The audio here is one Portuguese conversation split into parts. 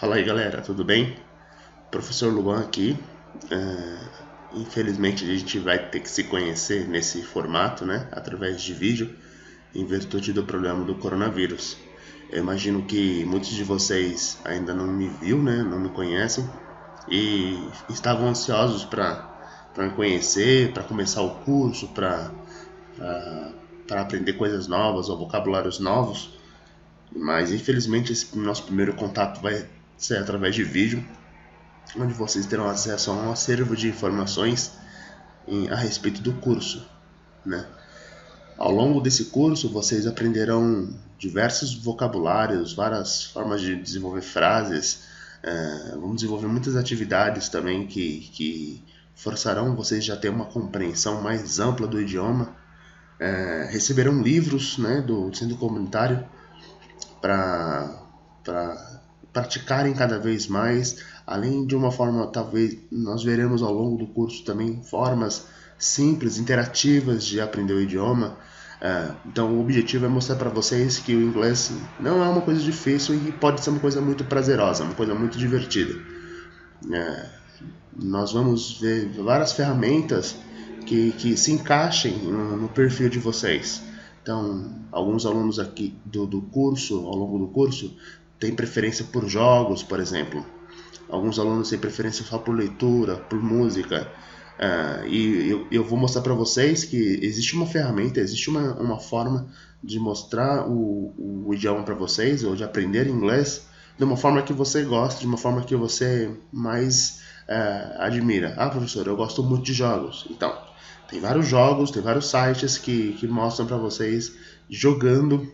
Fala aí galera, tudo bem? Professor Luan aqui. Infelizmente a gente vai ter que se conhecer nesse formato, né? Através de vídeo, em virtude do problema do coronavírus. Eu imagino que muitos de vocês ainda não me viu, né? Não me conhecem e estavam ansiosos para me conhecer, para começar o curso, para aprender coisas novas ou vocabulários novos. Mas infelizmente esse nosso primeiro contato vai ser através de vídeo, onde vocês terão acesso a um acervo de informações a respeito do curso, né? Ao longo desse curso, vocês aprenderão diversos vocabulários, várias formas de desenvolver frases, vamos desenvolver muitas atividades também que forçarão vocês já ter uma compreensão mais ampla do idioma. Receberão livros, né, do centro comunitário para praticarem cada vez mais, além de uma forma, talvez nós veremos ao longo do curso também formas simples, interativas de aprender o idioma. Então o objetivo é mostrar para vocês que o inglês não é uma coisa difícil e pode ser uma coisa muito prazerosa, uma coisa muito divertida. Nós vamos ver várias ferramentas que se encaixem no perfil de vocês. Então, alguns alunos aqui do curso, ao longo do curso, têm preferência por jogos, por exemplo. Alguns alunos têm preferência só por leitura, por música. E eu vou mostrar para vocês que existe uma ferramenta, existe uma forma de mostrar o idioma para vocês, ou de aprender inglês, de uma forma que você gosta, de uma forma que você mais admira. Professor, eu gosto muito de jogos. Então, tem vários jogos, tem vários sites que mostram para vocês jogando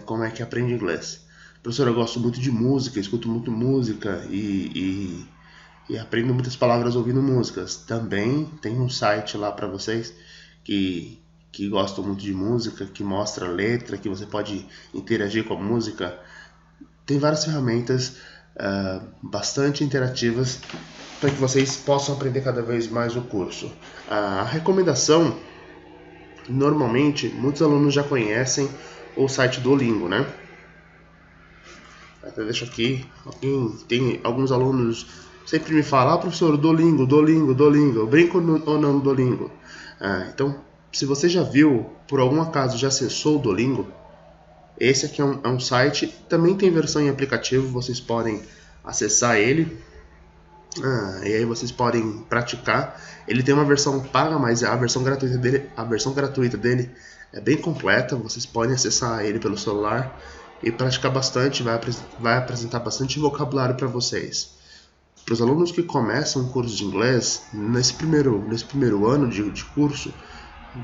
como é que aprende inglês. Professor, eu gosto muito de música, escuto muito música e aprendo muitas palavras ouvindo músicas. Também tem um site lá para vocês que gostam muito de música, que mostra a letra, que você pode interagir com a música. Tem várias ferramentas bastante interativas para que vocês possam aprender cada vez mais o curso. A recomendação, normalmente, muitos alunos já conhecem o site Duolingo, né? Até deixo aqui, tem alguns alunos sempre me falam, professor, Duolingo, eu brinco ou não no Duolingo? Então, se você já viu, por algum acaso já acessou o Duolingo, esse aqui é um site, também tem versão em aplicativo, vocês podem acessar ele, e aí vocês podem praticar. Ele tem uma versão paga, mas a versão gratuita dele é bem completa, vocês podem acessar ele pelo celular e praticar bastante, vai apresentar bastante vocabulário para vocês. Para os alunos que começam um curso de inglês, nesse primeiro ano de curso,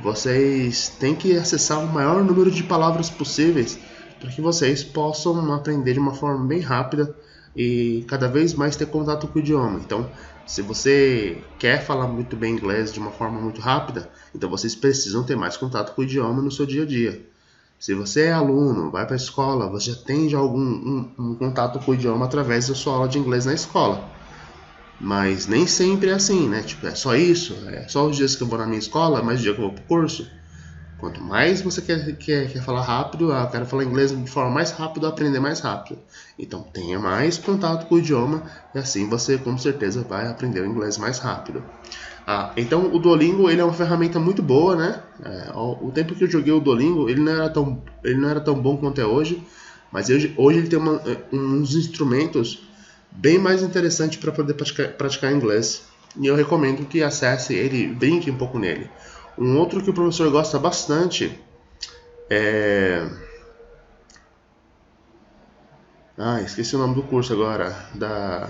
vocês têm que acessar o maior número de palavras possíveis para que vocês possam aprender de uma forma bem rápida e cada vez mais ter contato com o idioma. Então, se você quer falar muito bem inglês de uma forma muito rápida, então vocês precisam ter mais contato com o idioma no seu dia a dia. Se você é aluno, vai para a escola, você já tem algum contato com o idioma através da sua aula de inglês na escola. Mas nem sempre é assim, né? Tipo, é só isso, é só os dias que eu vou na minha escola, mais o dia que eu vou pro curso. Quanto mais você quer falar rápido, eu quero falar inglês de forma mais rápida, aprender mais rápido. Então tenha mais contato com o idioma e assim você com certeza vai aprender o inglês mais rápido. Então o Duolingo ele é uma ferramenta muito boa, né? O tempo que eu joguei o Duolingo ele não era tão bom quanto é hoje, mas hoje ele tem uns instrumentos bem mais interessantes para poder praticar inglês. E eu recomendo que acesse ele, brinque um pouco nele. Um outro que o professor gosta bastante é... esqueci o nome do curso agora, da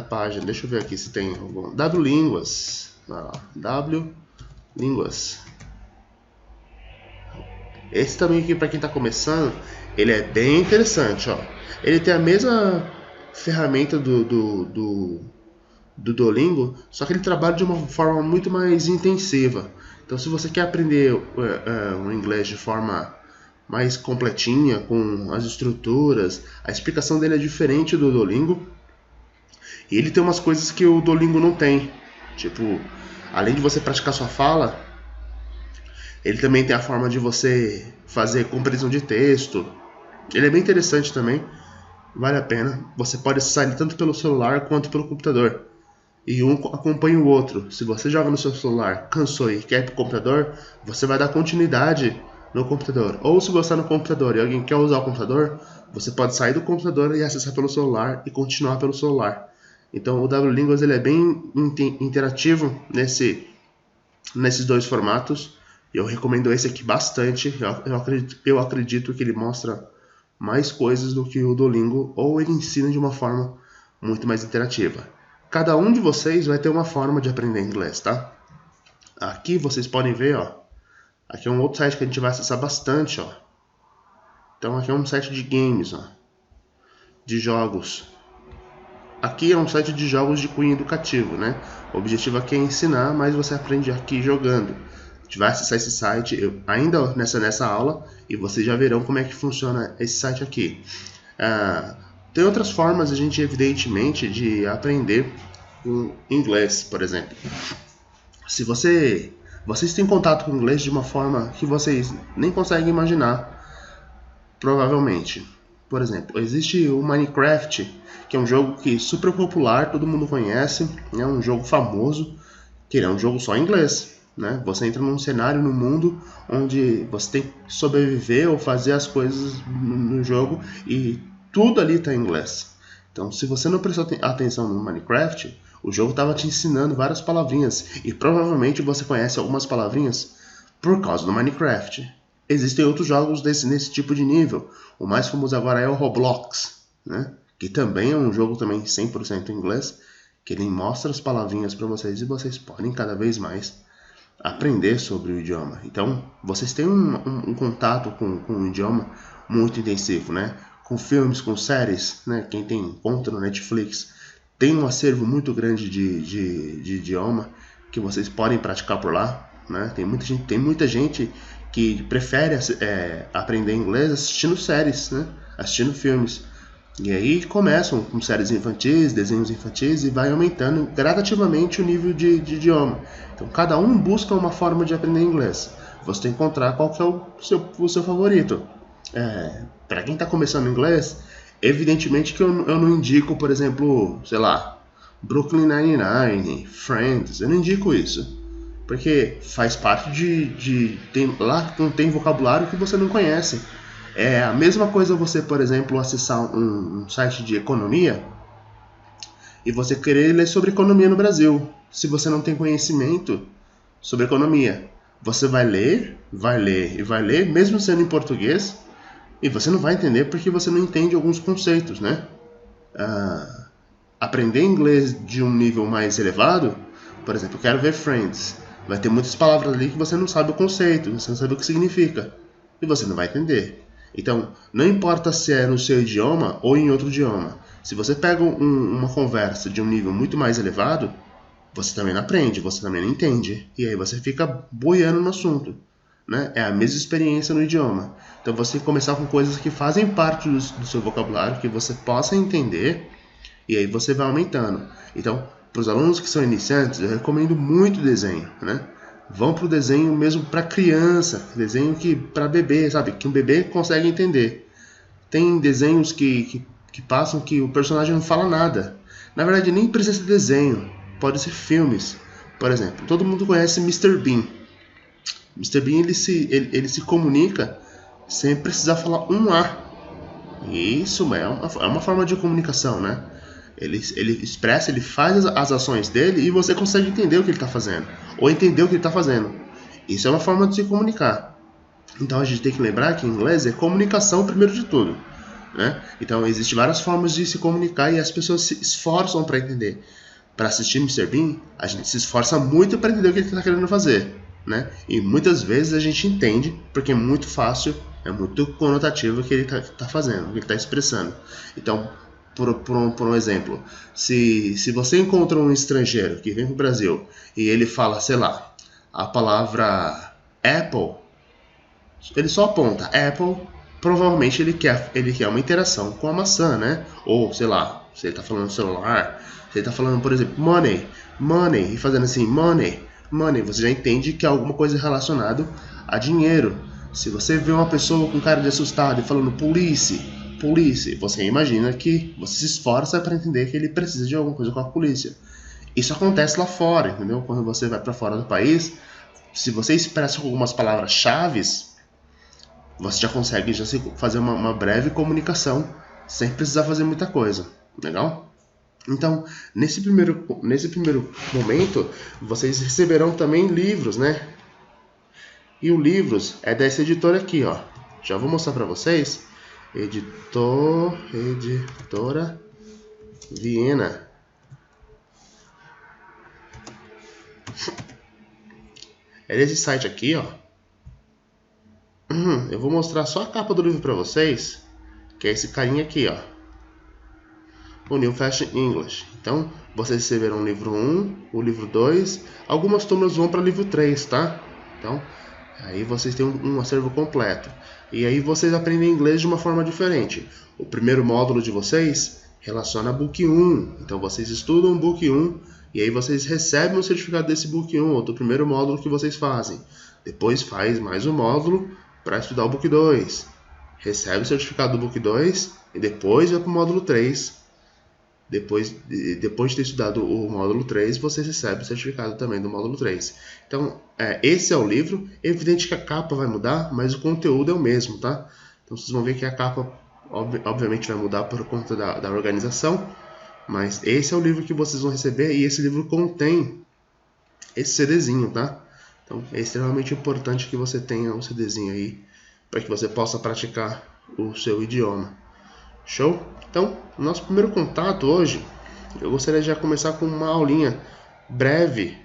página. Deixa eu ver aqui se tem algum. Wlínguas. Wlínguas. Esse também aqui, para quem está começando, ele é bem interessante, ó. Ele tem a mesma ferramenta do Duolingo, só que ele trabalha de uma forma muito mais intensiva. Então, se você quer aprender o inglês de forma mais completinha, com as estruturas, a explicação dele é diferente do Duolingo. E ele tem umas coisas que o Duolingo não tem. Tipo, além de você praticar sua fala, ele também tem a forma de você fazer compreensão de texto. Ele é bem interessante também. vale a pena. Você pode acessar ele tanto pelo celular quanto pelo computador. E um acompanha o outro. Se você joga no seu celular, cansou e quer ir pro computador, você vai dar continuidade no computador. Ou se você está no computador e alguém quer usar o computador, você pode sair do computador e acessar pelo celular e continuar pelo celular. Então o WLingua ele é bem interativo nesses dois formatos. Eu recomendo esse aqui bastante. Eu acredito que ele mostra mais coisas do que o Duolingo, ou ele ensina de uma forma muito mais interativa. Cada um de vocês vai ter uma forma de aprender inglês, tá? Aqui vocês podem ver, ó. Aqui é um outro site que a gente vai acessar bastante, ó. Então aqui é um site de games, ó. De jogos. Aqui é um site de jogos de cunho educativo, né? O objetivo aqui é ensinar, mas você aprende aqui jogando. A gente vai acessar esse site ainda nessa aula e vocês já verão como é que funciona esse site aqui. Tem outras formas, a gente evidentemente, de aprender inglês, por exemplo. Se vocês têm contato com o inglês de uma forma que vocês nem conseguem imaginar, provavelmente. Por exemplo, existe o Minecraft, que é um jogo que é super popular, todo mundo conhece, é um jogo famoso, que é um jogo só em inglês, né? Você entra num cenário no mundo onde você tem que sobreviver ou fazer as coisas no jogo e tudo ali está em inglês. Então, se você não prestou atenção no Minecraft, o jogo estava te ensinando várias palavrinhas e provavelmente você conhece algumas palavrinhas por causa do Minecraft. Existem outros jogos nesse tipo de nível. O mais famoso agora é o Roblox, né? Que também é um jogo também 100% em inglês, que ele mostra as palavrinhas para vocês e vocês podem cada vez mais aprender sobre o idioma. Então, vocês têm um contato com o idioma muito intensivo, né? Com filmes, com séries, né? Quem tem conta no Netflix tem um acervo muito grande de idioma que vocês podem praticar por lá, né? Tem muita gente que prefere aprender inglês assistindo séries, né? Assistindo filmes. E aí começam com séries infantis, desenhos infantis e vai aumentando gradativamente o nível de idioma. Então cada um busca uma forma de aprender inglês. Você tem que encontrar qual que é o seu favorito. Para quem está começando inglês, evidentemente que eu não indico, por exemplo, sei lá, Brooklyn Nine-Nine, Friends, eu não indico isso. Porque faz parte lá não tem vocabulário que você não conhece. É a mesma coisa você, por exemplo, acessar um site de economia e você querer ler sobre economia no Brasil. Se você não tem conhecimento sobre economia, você vai ler, mesmo sendo em português, e você não vai entender porque você não entende alguns conceitos, né? Aprender inglês de um nível mais elevado, por exemplo, eu quero ver Friends. Vai ter muitas palavras ali que você não sabe o conceito, você não sabe o que significa, e você não vai entender. Então, não importa se é no seu idioma ou em outro idioma. Se você pega uma conversa de um nível muito mais elevado, você também não aprende, você também não entende. E aí você fica boiando no assunto, né? É a mesma experiência no idioma. Então você tem que começar com coisas que fazem parte do seu vocabulário, que você possa entender, e aí você vai aumentando. Então, para os alunos que são iniciantes, eu recomendo muito desenho, né? Vão para o desenho mesmo para criança, desenho que para bebê, sabe? Que um bebê consegue entender. Tem desenhos que passam que o personagem não fala nada. Na verdade, nem precisa ser desenho, pode ser filmes. Por exemplo, todo mundo conhece Mr. Bean. Mr. Bean ele se comunica sem precisar falar um A. Isso é uma forma de comunicação, né? Ele expressa, ele faz as ações dele e você consegue entender o que ele está fazendo, ou entender o que ele está fazendo. Isso é uma forma de se comunicar. Então a gente tem que lembrar que em inglês é comunicação primeiro de tudo, né? Então existem várias formas de se comunicar e as pessoas se esforçam para entender. Para assistir Mr. Bean, a gente se esforça muito para entender o que ele está querendo fazer, né? E muitas vezes a gente entende porque é muito fácil, é muito conotativo o que ele está fazendo, o que ele está expressando. Então, por um exemplo, se você encontra um estrangeiro que vem para o Brasil e ele fala, sei lá, a palavra Apple, ele só aponta Apple, provavelmente ele quer uma interação com a maçã, né? Ou, sei lá, se ele está falando celular, se ele está falando, por exemplo, money, e fazendo assim, money, você já entende que é alguma coisa relacionada a dinheiro. Se você vê uma pessoa com cara de assustado e falando police, police. Você imagina que você se esforça para entender que ele precisa de alguma coisa com a polícia. Isso acontece lá fora, entendeu? Quando você vai para fora do país, se você expressa algumas palavras-chave, você já consegue fazer uma breve comunicação sem precisar fazer muita coisa. Legal? Então, nesse primeiro momento, vocês receberão também livros, né? E o livros é dessa editora aqui, ó. Já vou mostrar para vocês. Editora Viena. É desse site aqui, ó. Eu vou mostrar só a capa do livro para vocês, que é esse carinha aqui, ó. O New Fashion English. Então, vocês receberam o livro 1, o livro 2, algumas turmas vão para o livro 3, tá? Então, aí vocês têm um acervo completo. E aí vocês aprendem inglês de uma forma diferente. O primeiro módulo de vocês relaciona a Book 1. Então, vocês estudam o Book 1 e aí vocês recebem o certificado desse Book 1, ou do primeiro módulo que vocês fazem. Depois faz mais um módulo para estudar o Book 2. Recebe o certificado do Book 2 e depois vai para o módulo 3. Depois de ter estudado o módulo 3, você recebe o certificado também do módulo 3. Então, esse é o livro. É evidente que a capa vai mudar, mas o conteúdo é o mesmo, tá? Então, vocês vão ver que a capa, obviamente, vai mudar por conta da organização. Mas esse é o livro que vocês vão receber e esse livro contém esse CDzinho, tá? Então, é extremamente importante que você tenha um CDzinho aí para que você possa praticar o seu idioma. Show? Então, nosso primeiro contato hoje, eu gostaria de já começar com uma aulinha breve,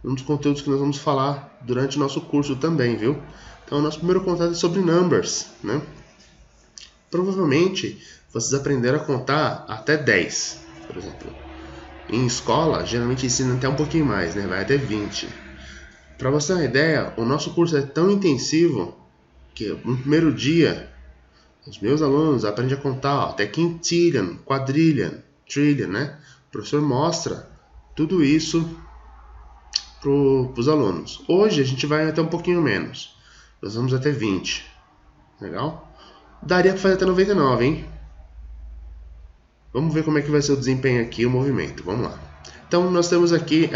um dos conteúdos que nós vamos falar durante o nosso curso também, viu? Então, o nosso primeiro contato é sobre numbers, né? Provavelmente, vocês aprenderam a contar até 10, por exemplo. Em escola, geralmente ensina até um pouquinho mais, né? Vai até 20. Para você ter uma ideia, o nosso curso é tão intensivo que no primeiro dia, os meus alunos aprendem a contar até quintillion, quadrillion, trillion, né? O professor mostra tudo isso para os alunos. Hoje a gente vai até um pouquinho menos. Nós vamos até 20. Legal? Daria para fazer até 99, hein? Vamos ver como é que vai ser o desempenho aqui, o movimento. Vamos lá. Então, nós temos aqui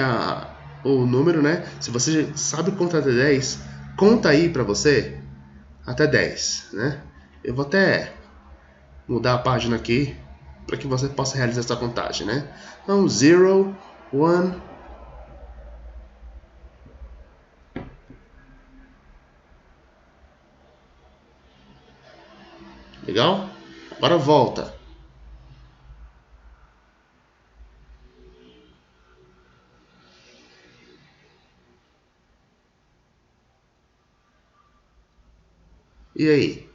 o número, né? Se você sabe contar até 10, conta aí para você até 10, né? Eu vou até mudar a página aqui para que você possa realizar essa contagem, né? Então, 0, 1... Legal? Agora volta. E aí?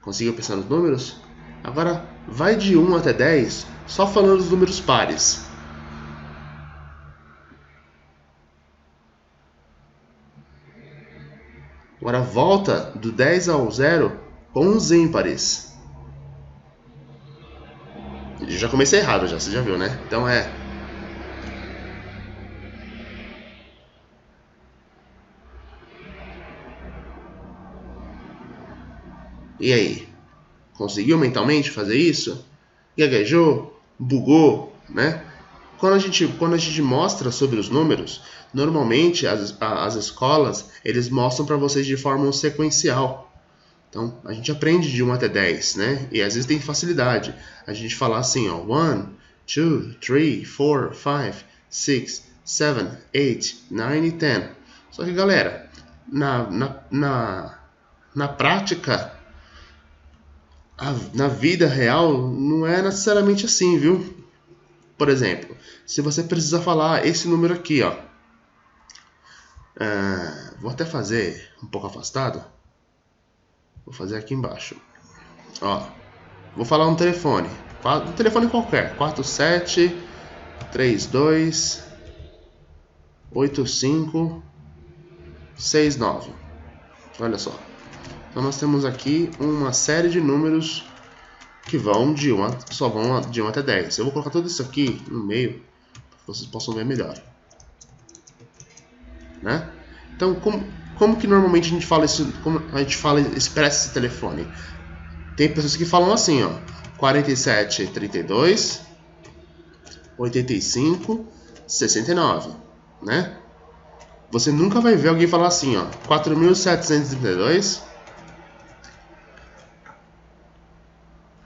Conseguiu pensar nos números? Agora vai de 1 até 10 só falando os números pares. Agora volta do 10 ao 0 com os ímpares. Eu já comecei errado, você já viu, né? Então E aí? Conseguiu mentalmente fazer isso? Gaguejou? Bugou? Né? Quando a gente mostra sobre os números, normalmente as escolas eles mostram para vocês de forma sequencial. Então, a gente aprende de 1 até 10, né? E às vezes tem facilidade. A gente fala assim, ó, 1, 2, 3, 4, 5, 6, 7, 8, 9 e 10. Só que, galera, na prática, na vida real, não é necessariamente assim, viu? Por exemplo, se você precisa falar esse número aqui, ó. Vou até fazer um pouco afastado. Vou fazer aqui embaixo. Ó, vou falar um telefone. Um telefone qualquer. 47 32 85 69. Olha só. Então nós temos aqui uma série de números que vão de 1 até 10. Eu vou colocar tudo isso aqui no meio para que vocês possam ver melhor. Né? Então, como que normalmente a gente fala isso, como a gente expressa esse telefone? Tem pessoas que falam assim, ó, 47, 32, 85, 69, né? Você nunca vai ver alguém falar assim, ó, 4.732,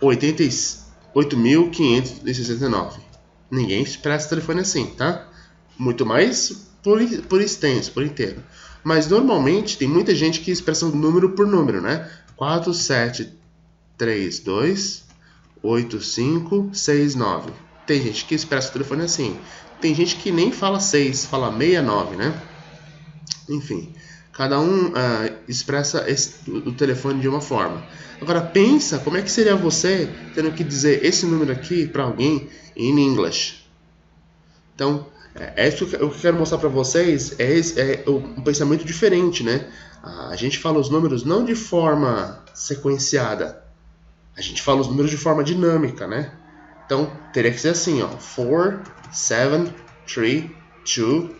8.569. Ninguém expressa o telefone assim, tá? Muito mais por extenso, por inteiro. Mas normalmente tem muita gente que expressa número por número, né? 4732 8569. Tem gente que expressa o telefone assim. Tem gente que nem fala 6, fala 69, né? Enfim, cada um expressa o telefone de uma forma. Agora pensa como é que seria você tendo que dizer esse número aqui para alguém em inglês. Então, isso que eu quero mostrar para vocês é um pensamento diferente, né? A gente fala os números não de forma sequenciada, a gente fala os números de forma dinâmica, né? Então, teria que ser assim, ó, 4, 7, 3, 2,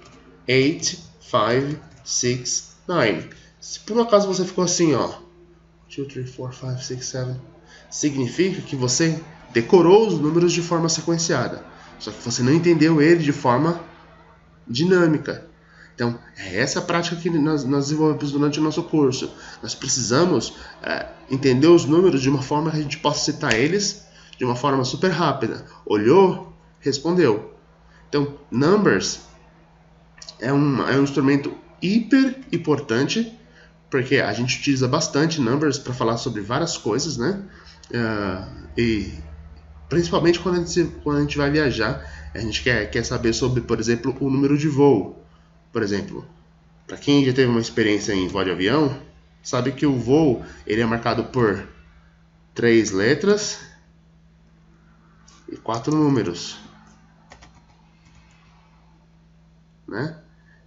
8, 5, 6, 9. Se por um acaso você ficou assim, ó, 2, 3, 4, 5, 6, 7, significa que você decorou os números de forma sequenciada, só que você não entendeu ele de forma dinâmica. Então, é essa prática que nós desenvolvemos durante o nosso curso. Nós precisamos entender os números de uma forma que a gente possa citar eles de uma forma super rápida. Olhou, respondeu. Então, numbers é um instrumento hiper importante, porque a gente utiliza bastante numbers para falar sobre várias coisas, né? E principalmente quando a gente vai viajar, a gente quer saber sobre, por exemplo, o número de voo. Por exemplo, para quem já teve uma experiência em voo de avião, sabe que o voo ele é marcado por 3 letras e 4 números, né?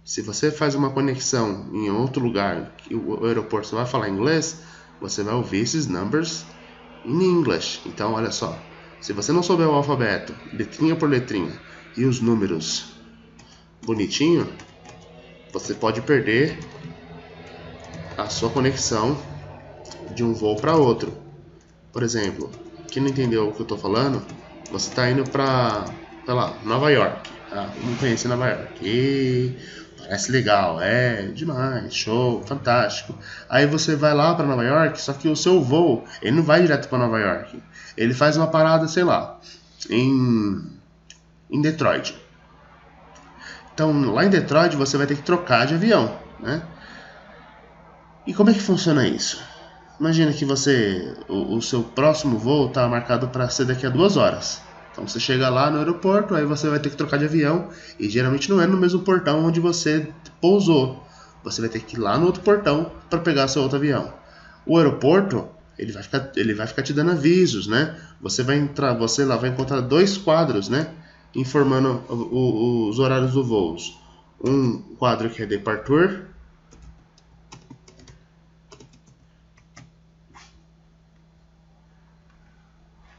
Se você faz uma conexão em outro lugar, que o aeroporto só vai falar inglês, você vai ouvir esses numbers em inglês. Então, olha só, se você não souber o alfabeto, letrinha por letrinha, e os números bonitinho, você pode perder a sua conexão de um voo para outro. Por exemplo, quem não entendeu o que eu estou falando, você está indo para, sei lá, Nova York. Vamos conhecer Nova York. E parece legal, é demais, show, fantástico. Aí você vai lá para Nova York, só que o seu voo, ele não vai direto para Nova York. Ele faz uma parada, sei lá, em Detroit. Então, lá em Detroit, você vai ter que trocar de avião, né? E como é que funciona isso? Imagina que o seu próximo voo está marcado para ser daqui a 2 horas. Então, você chega lá no aeroporto, aí você vai ter que trocar de avião, e geralmente não é no mesmo portão onde você pousou. Você vai ter que ir lá no outro portão para pegar seu outro avião. O aeroporto, ele vai ficar te dando avisos, né? Você lá vai encontrar 2 quadros, né? Informando os horários do voo. Um quadro que é departure,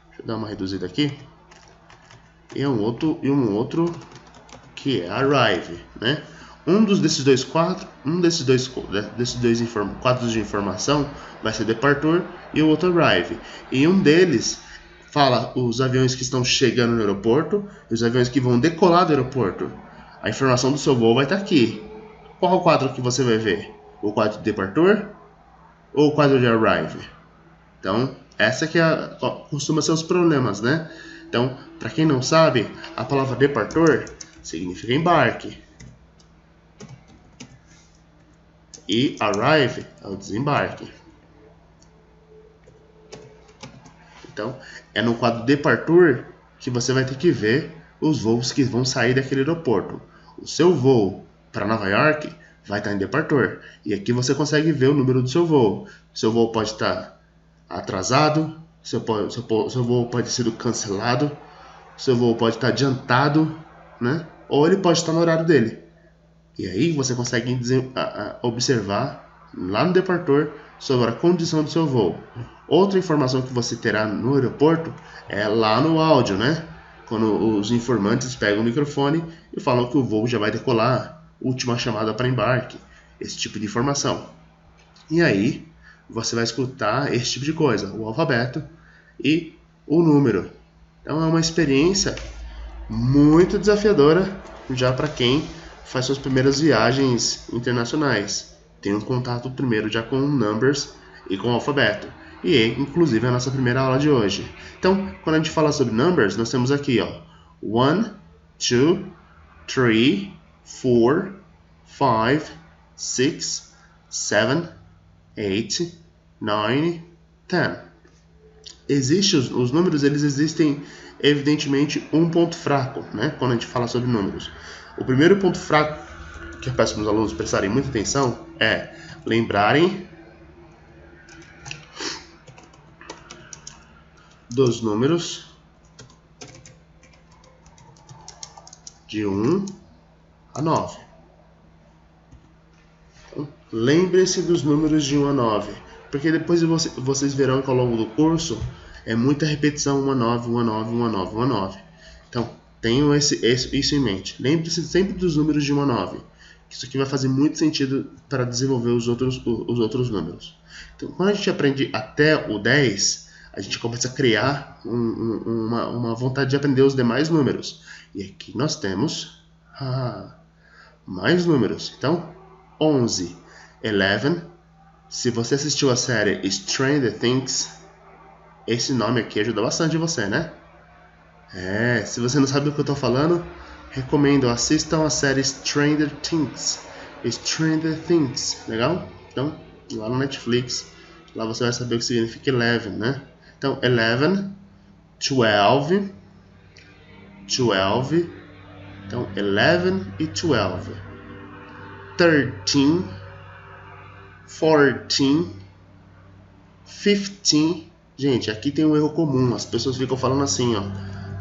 deixa eu dar uma reduzida aqui, e um outro que é arrive, né? Desses dois quadros de informação vai ser departure e o outro arrive. E um deles fala os aviões que estão chegando no aeroporto e os aviões que vão decolar do aeroporto. A informação do seu voo vai estar aqui. Qual é o quadro que você vai ver? O quadro de departure ou o quadro de arrive? Então, essa que costuma ser os problemas, né? Então, para quem não sabe, a palavra departure significa embarque. E arrive é o desembarque. Então, é no quadro departure que você vai ter que ver os voos que vão sair daquele aeroporto. O seu voo para Nova York vai estar em departure. E aqui você consegue ver o número do seu voo. Seu voo pode estar atrasado, seu voo pode ter sido cancelado, seu voo pode estar adiantado, né? Ou ele pode estar no horário dele. E aí você consegue observar lá no departure sobre a condição do seu voo. Outra informação que você terá no aeroporto é lá no áudio, né? Quando os informantes pegam o microfone e falam que o voo já vai decolar, última chamada para embarque, esse tipo de informação. E aí você vai escutar esse tipo de coisa, o alfabeto e o número. Então é uma experiência muito desafiadora já para quem faz suas primeiras viagens internacionais. Tem um contato primeiro já com numbers e com o alfabeto. E inclusive a nossa primeira aula de hoje. Então, quando a gente fala sobre numbers, nós temos aqui, ó, 1, 2, 3, 4, 5, 6, 7, 8, 9, 10. Os números, eles existem evidentemente um ponto fraco, né? Quando a gente fala sobre números. O primeiro ponto fraco que eu peço para os alunos prestarem muita atenção é lembrarem dos números de 1 a 9. Então, lembre-se dos números de 1 a 9, porque depois vocês verão que ao longo do curso é muita repetição, 1 a 9, 1 a 9, 1 a 9, 1 a 9. Então, tenham isso em mente. Lembre-se sempre dos números de 1 a 9. Isso aqui vai fazer muito sentido para desenvolver os outros números. Então, quando a gente aprende até o 10, a gente começa a criar uma vontade de aprender os demais números. E aqui nós temos mais números. Então, 11, 11. Se você assistiu a série Stranger Things, esse nome aqui ajuda bastante você, né? Se você não sabe do que eu estou falando, recomendo, assistam a série Stranger Things. Stranger Things, legal? Então, lá no Netflix, lá você vai saber o que significa 11, né? Então, 11, 12, 12. Então, 11 e 12. 13, 14, 15. Gente, aqui tem um erro comum. As pessoas ficam falando assim, ó.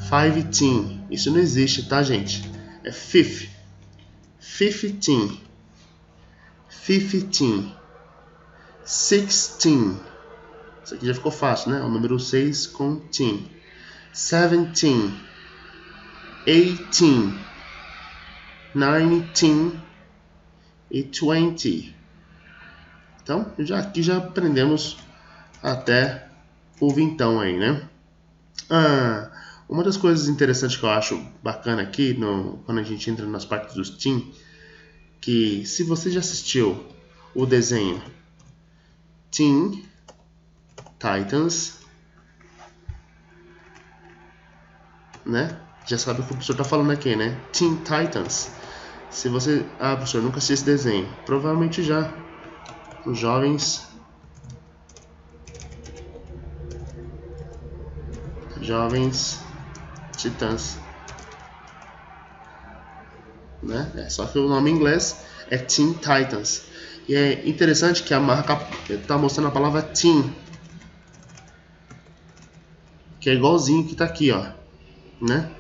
15. Isso não existe, tá, gente? É 15. 15. 15. 16. Isso aqui já ficou fácil, né? O número 6 com teen. 17. 18. 19 e 20. Então, aqui já aprendemos até o vintão aí, né? Uma das coisas interessantes que eu acho bacana aqui, quando a gente entra nas partes dos teen, que se você já assistiu o desenho Teen Titans, né? Já sabe o que o professor está falando aqui, né? Teen Titans. Se você... professor, nunca assisti esse desenho. Provavelmente já. Os jovens Titãs, né? Só que o nome em inglês é Teen Titans. E é interessante que a marca está mostrando a palavra teen, que é igualzinho que está aqui, ó, né?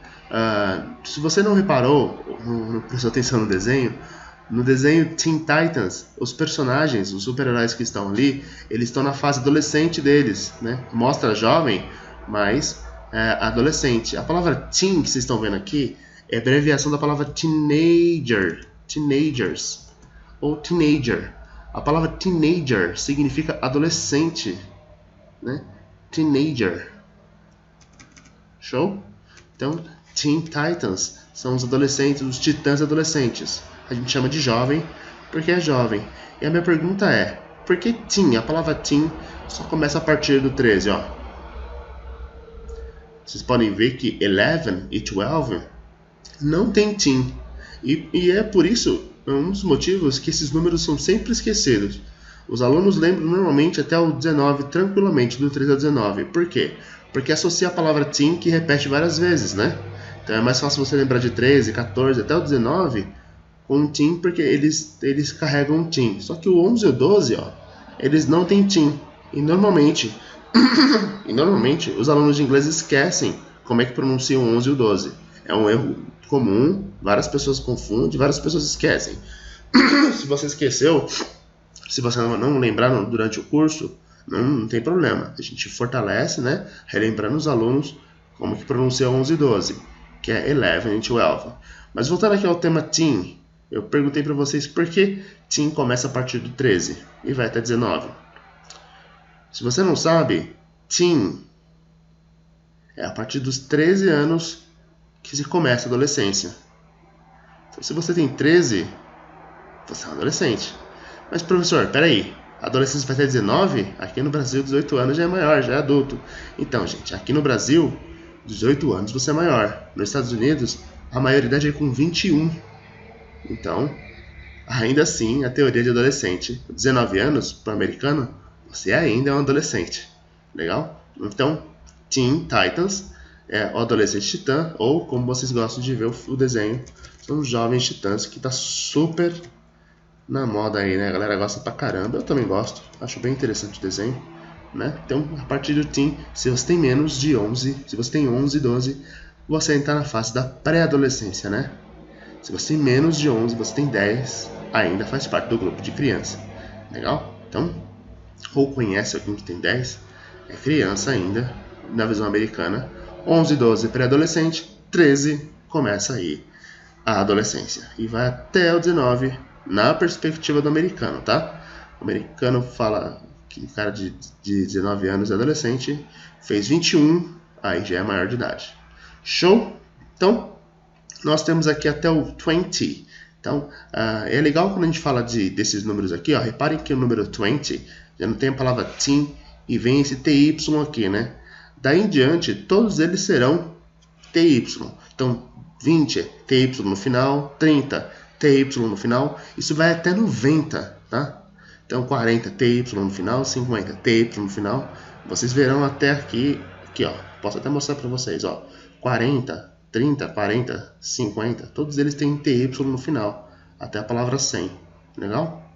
Se você não reparou, não prestou atenção no desenho Teen Titans, os personagens, os super-heróis que estão ali, eles estão na fase adolescente deles, né? Mostra jovem, mas adolescente. A palavra teen que vocês estão vendo aqui é a abreviação da palavra teenagers ou teenager. A palavra teenager significa adolescente, né? Teenager. Show? Então, Teen Titans são os adolescentes, os titãs adolescentes. A gente chama de jovem porque é jovem. E a minha pergunta é, por que teen? A palavra teen só começa a partir do 13, ó. Vocês podem ver que 11 e 12 não tem teen. E é por isso, um dos motivos que esses números são sempre esquecidos. Os alunos lembram normalmente até o 19 tranquilamente, do 13 ao 19. Por quê? Porque associa a palavra teen, que repete várias vezes, né? Então é mais fácil você lembrar de 13, 14 até o 19 com teen, porque eles carregam um teen. Só que o 11 e o 12, ó, eles não têm teen. E normalmente os alunos de inglês esquecem como é que pronunciam o 11 e o 12. É um erro comum, várias pessoas confundem, várias pessoas esquecem. Se você esqueceu, se você não lembrar durante o curso, não tem problema. A gente fortalece, né, relembrando os alunos como que pronuncia 11 e 12, que é 11 e 12. Mas voltando aqui ao tema teen, eu perguntei para vocês por que teen começa a partir do 13 e vai até 19. Se você não sabe, teen é a partir dos 13 anos que se começa a adolescência. Então, se você tem 13, você é um adolescente. Mas, professor, peraí, a adolescência vai até 19? Aqui no Brasil, 18 anos já é maior, já é adulto. Então, gente, aqui no Brasil, 18 anos você é maior. Nos Estados Unidos, a maioridade é com 21. Então, ainda assim, a teoria de adolescente. 19 anos, para o americano, você ainda é um adolescente. Legal? Então, Teen Titans é o adolescente titã, ou como vocês gostam de ver o desenho, são os jovens titãs, que tá super na moda aí, né? A galera gosta pra caramba, eu também gosto, acho bem interessante o desenho, né? Então, a partir do Teen, se você tem menos de 11, se você tem 11, 12, você entra na fase da pré-adolescência, né? Se você tem menos de 11, você tem 10, ainda faz parte do grupo de criança. Legal? Então, ou conhece alguém que tem 10, é criança ainda, na visão americana. 11, 12, pré-adolescente. 13, começa aí a adolescência. E vai até o 19, na perspectiva do americano, tá? O americano fala que o cara de 19 anos é adolescente, fez 21, aí já é maior de idade. Show? Então, nós temos aqui até o 20. Então, é legal quando a gente fala desses números aqui, ó. Reparem que o número 20 já não tem a palavra teen e vem esse TY aqui, né? Daí em diante, todos eles serão TY. Então, 20 é TY no final, 30 TY no final, isso vai até 90, tá? Então, 40 TY no final, 50 TY no final. Vocês verão até aqui, ó. Posso até mostrar para vocês, ó. 40, 30, 40, 50, todos eles têm TY no final, até a palavra 100, legal?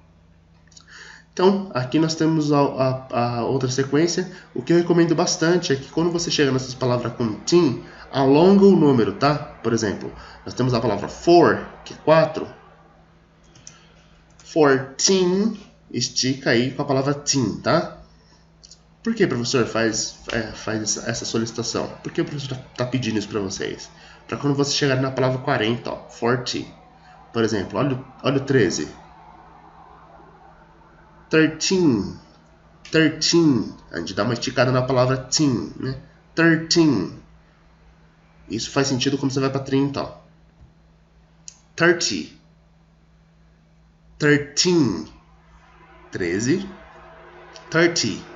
Então, aqui nós temos a outra sequência. O que eu recomendo bastante é que quando você chega nessas palavras com teen, alonga o número, tá? Por exemplo, nós temos a palavra for, que é 4. 14, estica aí com a palavra teen, tá? Por que o professor faz essa solicitação? Por que o professor está pedindo isso para vocês? Para quando você chegar na palavra 40, ó, 40. Por exemplo, olha o 13. 13. 13. A gente dá uma esticada na palavra teen, né? 13. Isso faz sentido quando você vai para 30, ó. 30. 13. 13. 30.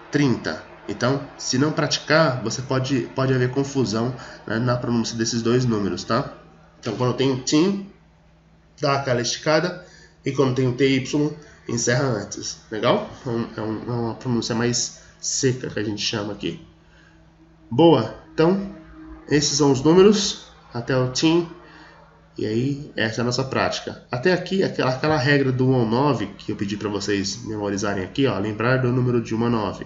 30. Então, se não praticar, você pode haver confusão, né, na pronúncia desses dois números, tá? Então, quando tem o teen, dá aquela esticada, e quando tem o TY, encerra antes. Legal? É uma pronúncia mais seca que a gente chama aqui. Boa! Então, esses são os números até o teen. E aí, essa é a nossa prática. Até aqui, aquela regra do 1 ao 9, que eu pedi para vocês memorizarem aqui, ó, lembrar do número de 1 a 9.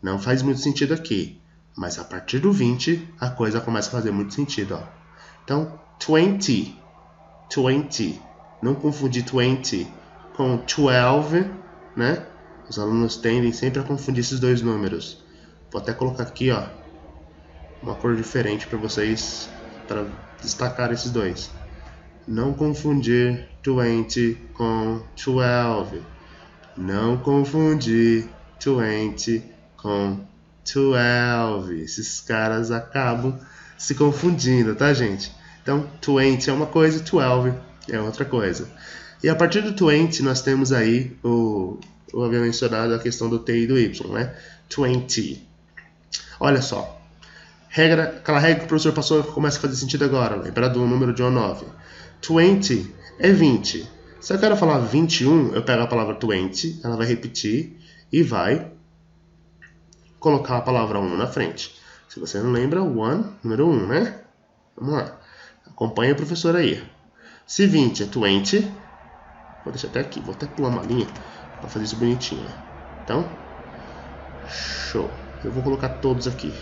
Não faz muito sentido aqui, mas a partir do 20, a coisa começa a fazer muito sentido, ó. Então, 20, 20. Não confundir 20 com 12, né? Os alunos tendem sempre a confundir esses dois números. Vou até colocar aqui, ó, uma cor diferente para vocês, para destacar esses dois. Não confundir 20 com 12. Não confundir 20 com 12. Esses caras acabam se confundindo, tá, gente? Então, 20 é uma coisa, 12 é outra coisa. E a partir do 20, nós temos aí eu havia mencionado a questão do T e do Y, né? 20. Olha só. Aquela regra que o professor passou começa a fazer sentido agora. Lembra do número de 1 a 9. 20 é 20. Se eu quero falar 21, eu pego a palavra 20, ela vai repetir e vai colocar a palavra 1 na frente. Se você não lembra, one, número 1, né? Vamos lá. Acompanha o professor aí. Se 20 é 20, vou deixar até aqui, vou até pular uma linha para fazer isso bonitinho. Então, show. Eu vou colocar todos aqui.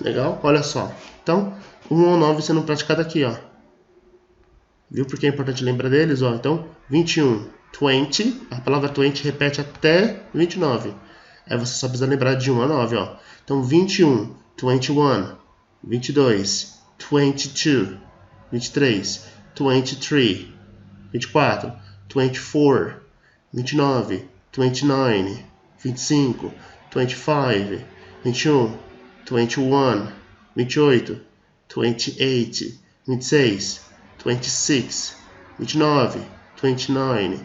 Legal? Olha só. Então, o 1 ao 9 sendo praticado aqui, ó. Viu porque é importante lembrar deles? Ó? Então, 21, 20. A palavra 20 repete até 29. Aí você só precisa lembrar de 1 a 9, ó. Então, 21, 21, 22, 22, 23, 23, 24, 24, 29, 29, 25, 25, 21, 21, 28, 28, 26, 26, 29, 29,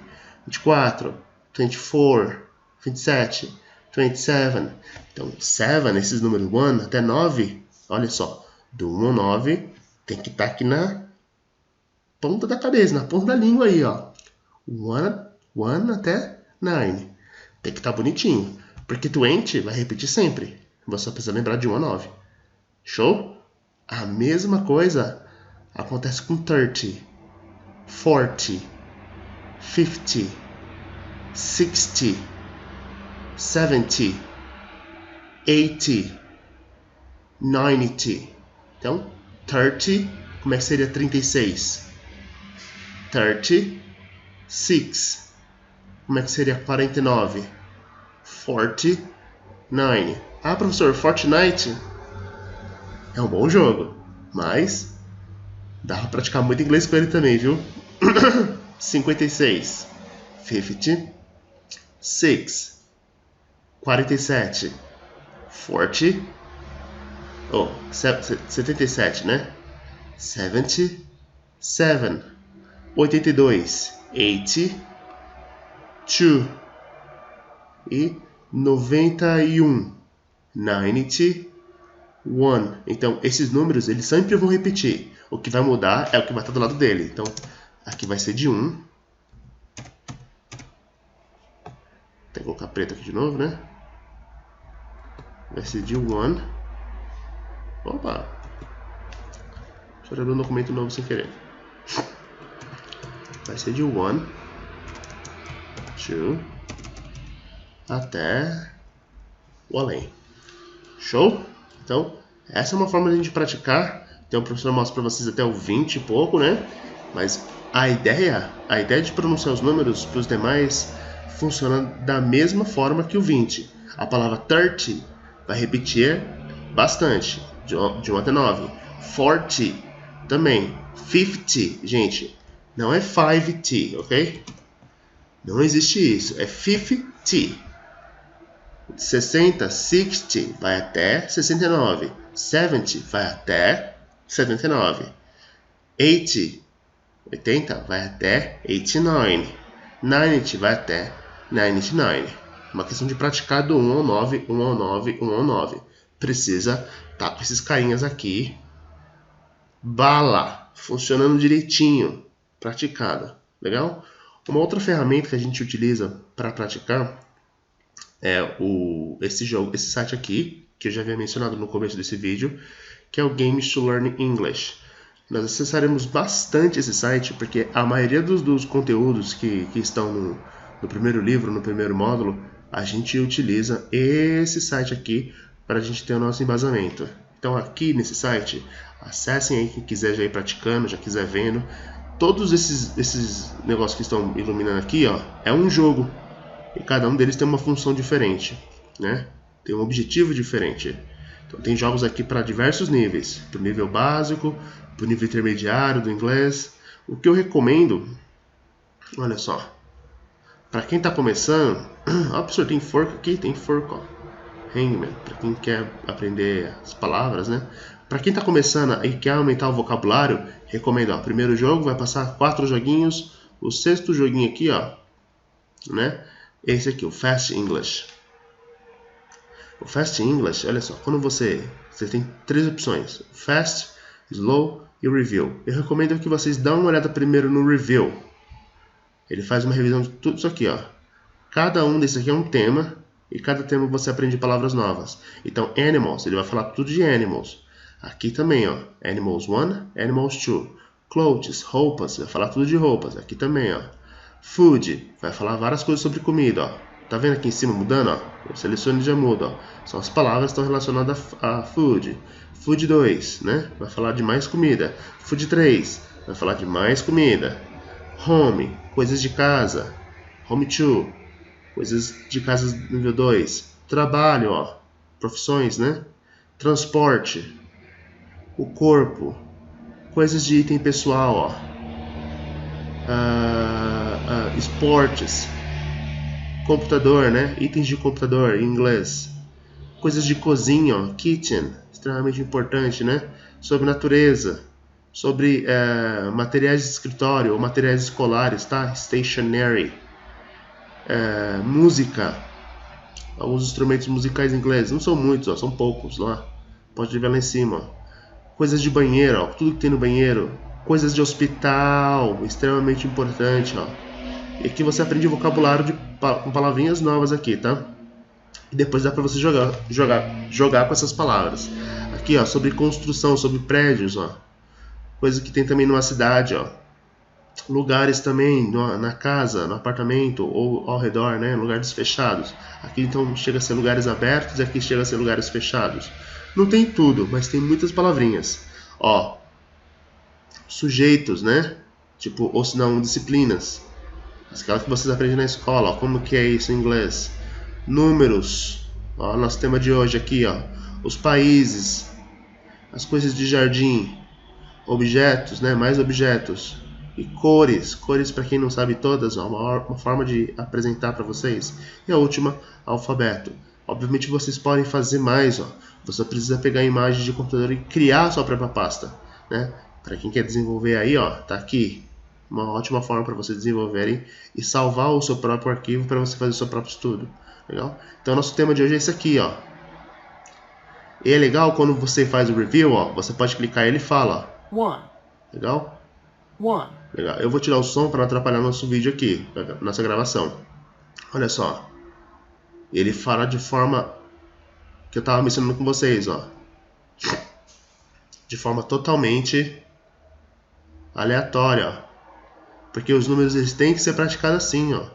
24, 24, 27, 27. Então, 7, esses números 1 até 9, olha só, do 1 ao 9 tem que estar aqui na ponta da cabeça, na ponta da língua aí, ó. 1 até 9. Tem que estar bonitinho, porque 20 vai repetir sempre. Você só precisa lembrar de 1 a 9. Show? A mesma coisa acontece com 30, 40, 50, 60, 70, 80, 90. Então, 30, como é que seria 36? 36. Como é que seria 49? 49. Ah, professor, Fortnite é um bom jogo, mas dá pra praticar muito inglês com ele também, viu? 56, 56, 47, 40, 77, né? 77, 82, 82 e 91, 91. Então, esses números, eles sempre vão repetir. O que vai mudar é o que vai estar do lado dele. Então, aqui vai ser de 1. Vou colocar preto aqui de novo, né? Vai ser de 1. Opa! Deixa eu abrir um documento novo sem querer. Vai ser de 1, 2, até o além. Show? Então, essa é uma forma de a gente praticar. Então, o professor mostra para vocês até o 20 e pouco, né? Mas a ideia de pronunciar os números para os demais funciona da mesma forma que o 20. A palavra 30 vai repetir bastante, de 1 até 9. 40 também. 50, gente, não é 5T, ok? Não existe isso, é 50. 60, 60 vai até 69. 70 vai até 79. 80 vai até 89. 90 vai até 99. Uma questão de praticar do 1 ao 9, 1 ao 9, 1 ao 9. Precisa estar com esses carinhas aqui. Bala, funcionando direitinho, praticada. Legal? Uma outra ferramenta que a gente utiliza para praticar é esse site aqui, que eu já havia mencionado no começo desse vídeo, que é o Games to Learn English. Nós acessaremos bastante esse site, porque a maioria dos conteúdos que estão no primeiro livro, no primeiro módulo, a gente utiliza esse site aqui para a gente ter o nosso embasamento. Então aqui nesse site, acessem aí quem quiser já ir praticando, já quiser vendo. Todos esses negócios que estão iluminando aqui, ó, é um jogo. E cada um deles tem uma função diferente, né? Tem um objetivo diferente. Então tem jogos aqui para diversos níveis. Para o nível básico, para o nível intermediário do inglês. O que eu recomendo, olha só, para quem está começando, ó, professor, tem fork aqui? Tem fork, ó. Hangman, para quem quer aprender as palavras, né? Para quem está começando e quer aumentar o vocabulário, recomendo, ó, primeiro jogo, vai passar 4 joguinhos. O sexto joguinho aqui, ó, né? Esse aqui, o Fast English. O Fast English, olha só, quando você tem 3 opções: Fast, Slow e Review. Eu recomendo que vocês dão uma olhada primeiro no Review. Ele faz uma revisão de tudo isso aqui, ó. Cada um desses aqui é um tema, e cada tema você aprende palavras novas. Então, Animals, ele vai falar tudo de Animals. Aqui também, ó, Animals 1, Animals 2. Clothes, roupas, vai falar tudo de roupas. Aqui também, ó. Food, vai falar várias coisas sobre comida, ó. Tá vendo aqui em cima mudando, ó? Eu seleciono e já muda, ó. São as palavras que estão relacionadas a food. Food 2, né? Vai falar de mais comida. Food 3, vai falar de mais comida. Home, coisas de casa. Home 2, coisas de casa nível 2. Trabalho, ó. Profissões, né? Transporte. O corpo. Coisas de item pessoal, ó. Esportes. Computador, né? Itens de computador em inglês. Coisas de cozinha, ó. Kitchen, extremamente importante, né? Sobre natureza, sobre materiais de escritório ou materiais escolares, tá? Stationery. Música, alguns instrumentos musicais em inglês, não são muitos, ó, são poucos lá. Pode ver lá em cima, ó. Coisas de banheiro, ó, tudo que tem no banheiro. Coisas de hospital, extremamente importante, ó. E aqui você aprende vocabulário com palavrinhas novas aqui, tá? E depois dá pra você jogar com essas palavras. Aqui, ó, sobre construção, sobre prédios, ó. Coisa que tem também numa cidade, ó. Lugares também na casa, no apartamento ou ao redor, né? Lugares fechados. Aqui então chega a ser lugares abertos e aqui chega a ser lugares fechados. Não tem tudo, mas tem muitas palavrinhas. Ó, sujeitos, né? Tipo, ou se não, disciplinas. Aquelas que vocês aprendem na escola, ó. Como que é isso em inglês? Números. Ó, nosso tema de hoje aqui, ó. Os países. As coisas de jardim. Objetos, né? Mais objetos. E cores. Cores, para quem não sabe todas, ó. Uma forma de apresentar para vocês. E a última, alfabeto. Obviamente vocês podem fazer mais, ó. Você precisa pegar a imagem de computador e criar a sua própria pasta, né? Para quem quer desenvolver aí, ó, tá aqui uma ótima forma para vocês desenvolverem e salvar o seu próprio arquivo para você fazer o seu próprio estudo, legal? Então nosso tema de hoje é esse aqui, ó. E é legal quando você faz o review, ó, você pode clicar e ele fala, ó. Legal? Legal. Eu vou tirar o som para não atrapalhar nosso vídeo aqui, nossa gravação. Olha só. Ele fala de forma que eu estava mencionando com vocês, ó. De forma totalmente aleatória, ó. Porque os números eles têm que ser praticados assim, ó.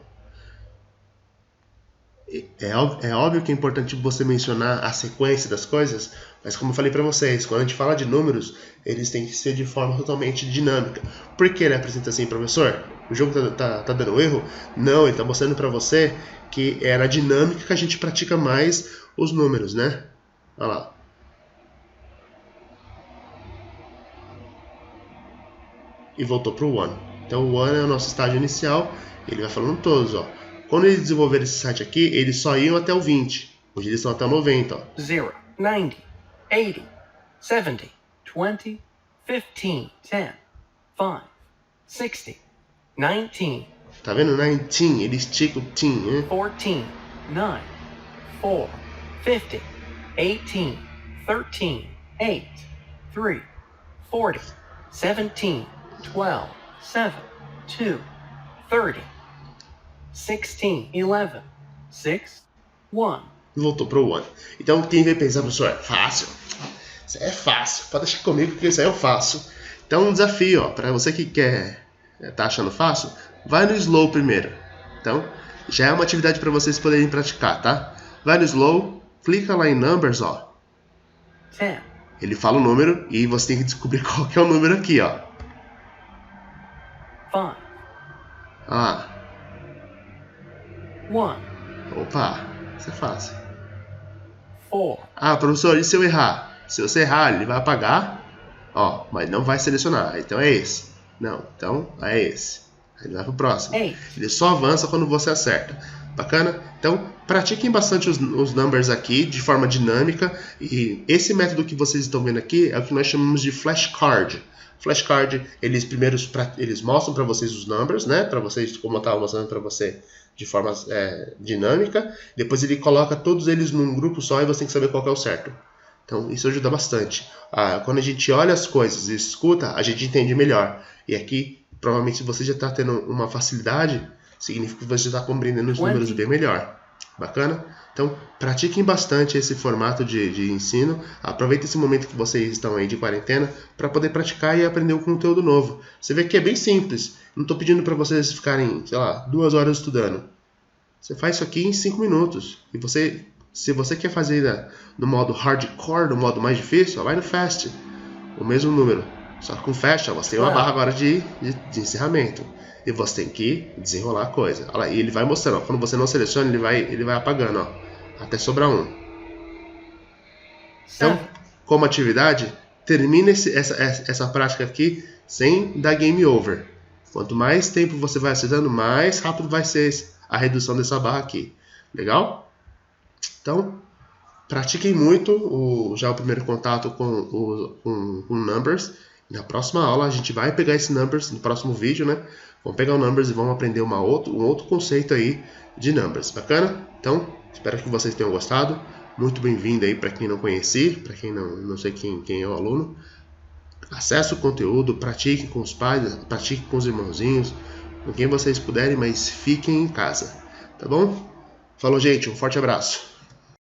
É óbvio que é importante você mencionar a sequência das coisas, mas como eu falei para vocês, quando a gente fala de números, eles têm que ser de forma totalmente dinâmica. Por que ele apresenta assim, professor? O jogo tá dando erro? Não, ele está mostrando para você que é na dinâmica que a gente pratica mais os números, né? Olha lá. E voltou para o one. Então o one é o nosso estágio inicial, ele vai falando todos, ó. Quando eles desenvolveram esse site aqui, eles só iam até o 20. Hoje eles estão até o 90, ó. 0, 90, 80, 70, 20, 15, 10, 5, 60, 19. Tá vendo? 19, ele estica o teen, né? 14, 9, 4, 50, 18, 13, 8, 3, 40, 17, 12, 7, 2, 30, 16, 11, 6, 1. E voltou pro one. Então quem vai pensar, professor, é fácil. Isso é fácil. Pode deixar comigo que isso aí eu faço. Então um desafio, ó, para você que quer tá achando fácil, vai no slow primeiro. Então já é uma atividade para vocês poderem praticar, tá? Vai no slow, clica lá em numbers, ó. 10, Ele fala o número e você tem que descobrir qual que é o número aqui, ó. 5, Ah, 1, opa, isso é fácil. 4, Ah, professor, e se eu errar? Se você errar, ele vai apagar, ó, mas não vai selecionar. Então é esse. Não, então é esse. Aí ele vai pro próximo. Ele só avança quando você acerta. Bacana? Então, pratiquem bastante os numbers aqui de forma dinâmica. E esse método que vocês estão vendo aqui é o que nós chamamos de flashcard. Flashcard, eles mostram para vocês os numbers, né? Para vocês, como eu estava mostrando para você, de forma dinâmica. Depois ele coloca todos eles num grupo só e você tem que saber qual que é o certo. Então isso ajuda bastante. Quando a gente olha as coisas e escuta, a gente entende melhor. E aqui, provavelmente, se você já está tendo uma facilidade, significa que você está compreendendo os números bem melhor. Bacana? Então, pratiquem bastante esse formato de ensino. Aproveitem esse momento que vocês estão aí de quarentena para poder praticar e aprender um conteúdo novo. Você vê que é bem simples. Não estou pedindo para vocês ficarem, sei lá, 2 horas estudando. Você faz isso aqui em 5 minutos. E se você quer fazer no modo hardcore, no modo mais difícil, vai no fast. O mesmo número. Só que com fast, você tem uma barra agora de encerramento. E você tem que desenrolar a coisa. Olha lá, e ele vai mostrando. Ó, quando você não seleciona, ele vai apagando. Ó, até sobrar um. Então, como atividade, termine essa prática aqui sem dar game over. Quanto mais tempo você vai acertando, mais rápido vai ser a redução dessa barra aqui. Legal? Então, pratiquem muito já o primeiro contato com numbers. Na próxima aula a gente vai pegar esse numbers, no próximo vídeo, né? Vamos pegar o numbers e vamos aprender um outro conceito aí de numbers. Bacana? Então, espero que vocês tenham gostado. Muito bem-vindo aí para quem não conheci, para quem não sei quem é o aluno. Acesse o conteúdo, pratique com os pais, pratique com os irmãozinhos, com quem vocês puderem, mas fiquem em casa, tá bom? Falou, gente, um forte abraço.